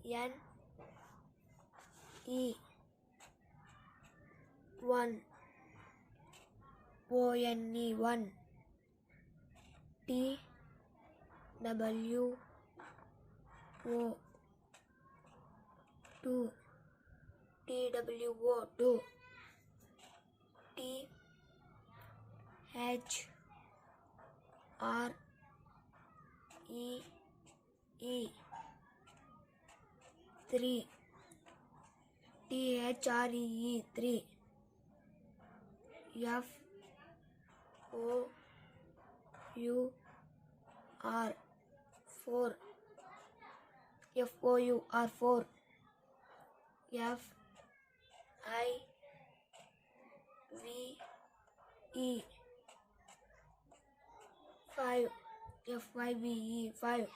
N E 1 ONE 1 T W O 2 TWO 2 T H R E E 3 THREE 3 F O U R 4 FOUR 4 F I V E 5 FIVE 5